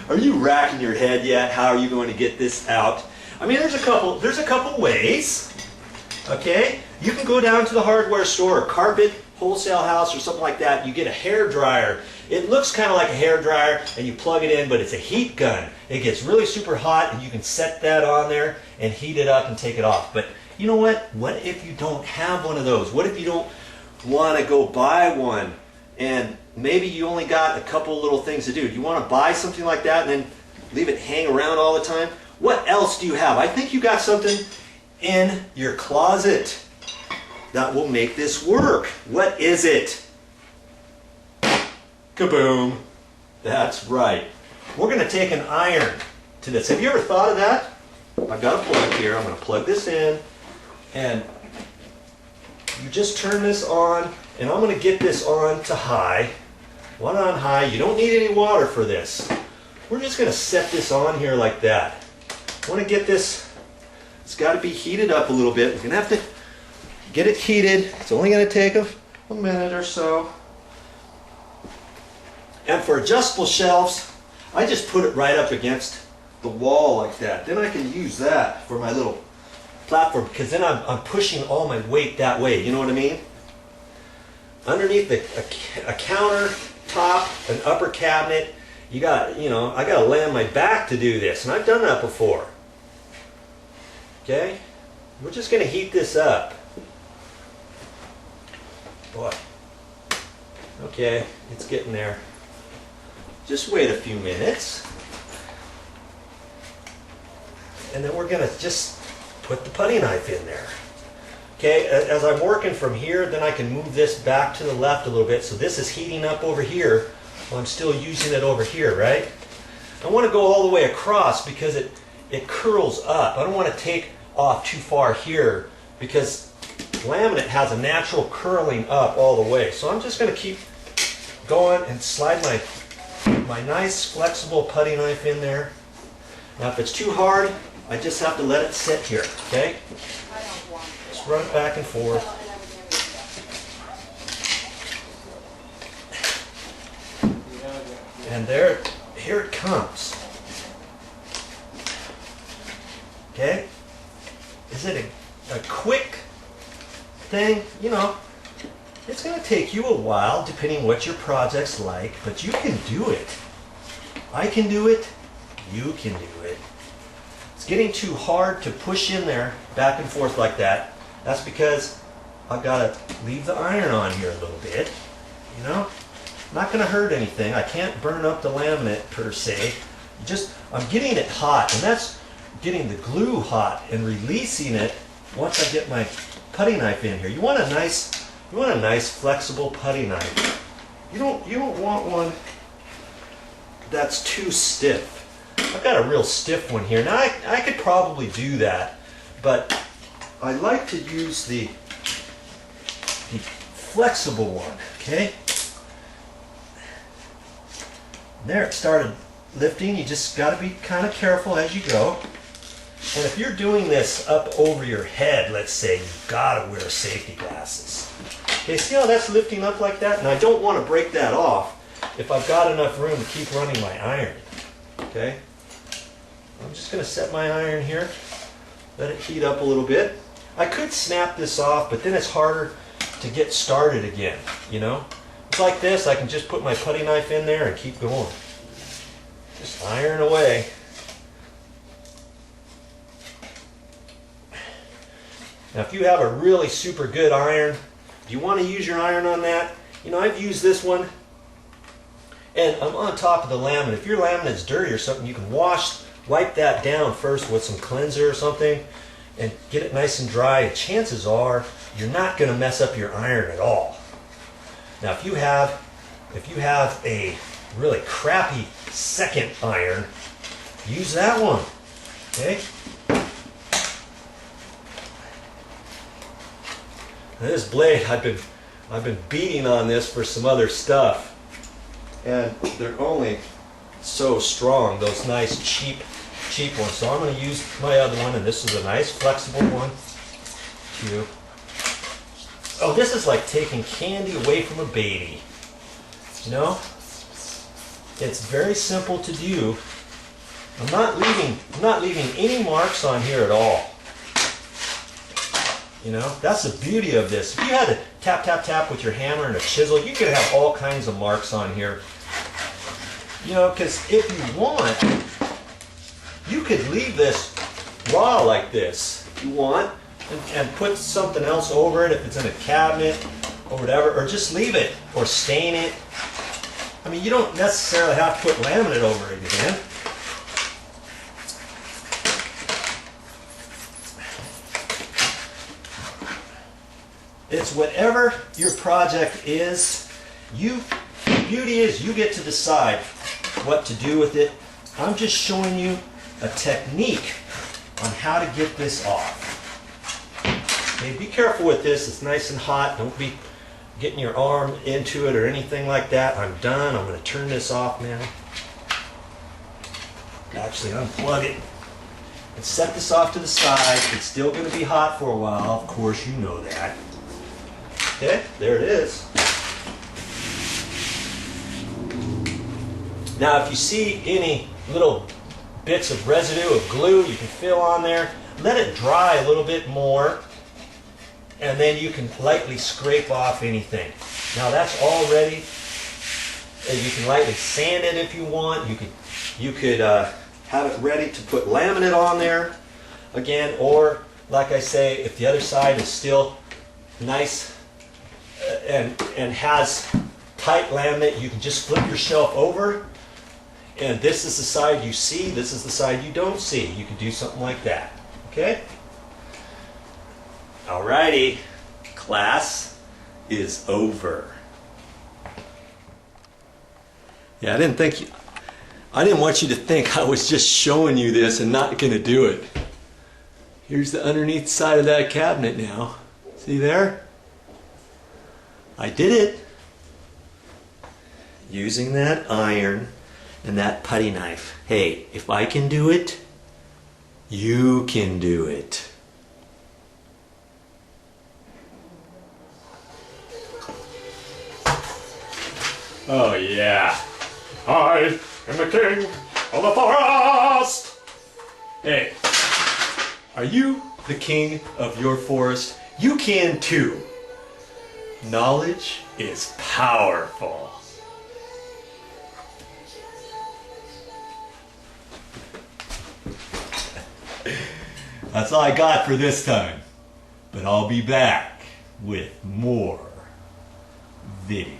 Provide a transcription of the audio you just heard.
Are you racking your head yet? How are you going to get this out? I mean, there's a couple ways. Okay, you can go down to the hardware store or carpet wholesale house or something like that. You get a hair dryer. It looks kind of like a hair dryer, and you plug it in, but it's a heat gun. It gets really super hot, and you can set that on there and heat it up and take it off. But you know what? What if you don't have one of those? What if you don't want to go buy one, and maybe you only got a couple little things to do? Do you want to buy something like that and then leave it hang around all the time? What else do you have? I think you got something in your closet that will make this work. What is it? Kaboom. That's right. We're going to take an iron to this. Have you ever thought of that? I've got a plug here. I'm going to plug this in, and you just turn this on, and I'm going to get this on to high. One on high. You don't need any water for this. We're just going to set this on here like that. I want to get this, it's got to be heated up a little bit. We're going to have to get it heated. It's only going to take a minute or so. And for adjustable shelves, I just put it right up against the wall like that. Then I can use that for my little platform, because then I'm pushing all my weight that way. You know what I mean? Underneath a countertop, an upper cabinet, I got to lay on my back to do this, and I've done that before. Okay, we're just going to heat this up. Boy. Okay, it's getting there. Just wait a few minutes. And then we're going to just put the putty knife in there. Okay, as I'm working from here, then I can move this back to the left a little bit. So this is heating up over here while I'm still using it over here, right? I want to go all the way across because it curls up. I don't want to take off too far here because laminate has a natural curling up all the way. So I'm just going to keep going and slide my nice flexible putty knife in there. Now if it's too hard, I just have to let it sit here, okay? Just run it back and forth. And here it comes. Okay? Is it a quick thing? You know, it's going to take you a while depending what your project's like, but you can do it. I can do it. You can do it. It's getting too hard to push in there back and forth like that. That's because I've got to leave the iron on here a little bit. You know? Not going to hurt anything. I can't burn up the laminate per se. I'm getting it hot, and that's getting the glue hot and releasing it once I get my putty knife in here. You want a nice flexible putty knife. You don't want one that's too stiff. I've got a real stiff one here. Now I could probably do that, but I like to use the flexible one, okay? There, it started lifting. You just got to be kind of careful as you go. And if you're doing this up over your head, let's say, you've got to wear safety glasses. Okay, see how that's lifting up like that? And I don't want to break that off if I've got enough room to keep running my iron. Okay? I'm just going to set my iron here. Let it heat up a little bit. I could snap this off, but then it's harder to get started again, you know? It's like this. I can just put my putty knife in there and keep going. Just iron away. Now if you have a really super good iron, do you want to use your iron on that? You know, I've used this one, and I'm on top of the laminate. If your laminate's dirty or something, you can wipe that down first with some cleanser or something and get it nice and dry. And chances are you're not going to mess up your iron at all. Now if you have a really crappy second iron, use that one. Okay? Now this blade, I've been beating on this for some other stuff, and they're only so strong, those nice cheap ones. So I'm going to use my other one, and this is a nice flexible one too. Oh, this is like taking candy away from a baby. You know? It's very simple to do. I'm not leaving any marks on here at all. You know, that's the beauty of this. If you had to tap, tap, tap with your hammer and a chisel, you could have all kinds of marks on here. You know, because if you want, you could leave this raw like this, if you want, and put something else over it if it's in a cabinet or whatever, or just leave it or stain it. I mean, you don't necessarily have to put laminate over it again. It's whatever your project is. The beauty is you get to decide what to do with it. I'm just showing you a technique on how to get this off. Okay, be careful with this. It's nice and hot. Don't be getting your arm into it or anything like that. I'm done. I'm going to turn this off now. Actually, unplug it and set this off to the side. It's still going to be hot for a while. Of course, you know that. Okay, there it is. Now, if you see any little bits of residue of glue you can feel on there, let it dry a little bit more, and then you can lightly scrape off anything. Now that's all ready. You can lightly sand it if you want. You could have it ready to put laminate on there again, or like I say, if the other side is still nice and has tight laminate, you can just flip your shelf over, and this is the side you see, this is the side you don't see. You can do something like that. Okay? Alrighty, class is over. Yeah, I didn't want you to think I was just showing you this and not gonna do it. Here's the underneath side of that cabinet now. See there? I did it using that iron and that putty knife. Hey, if I can do it, you can do it. Oh yeah, I am the king of the forest. Hey, are you the king of your forest? You can too. Knowledge is powerful. That's all I got for this time. But I'll be back with more videos.